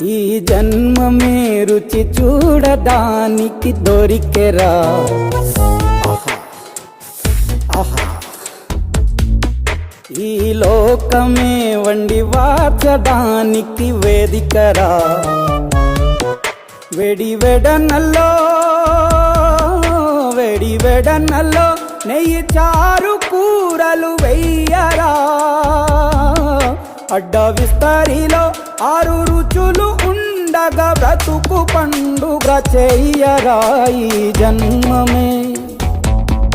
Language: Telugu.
ఈ జన్మమే రుచి చూడడానికి దొరికెరా. ఆహా, ఈ లోకమే వండి వార్చడానికి వేదికరా. వెడి వెడనల్లో నెయ్యి చారు కూరలు వెయ్యరా. అడ్డ విస్తరిలో 6 రుచులు ఉండగా బ్రతుకు పండుగ చెయ్యరా. ఈ జన్మమే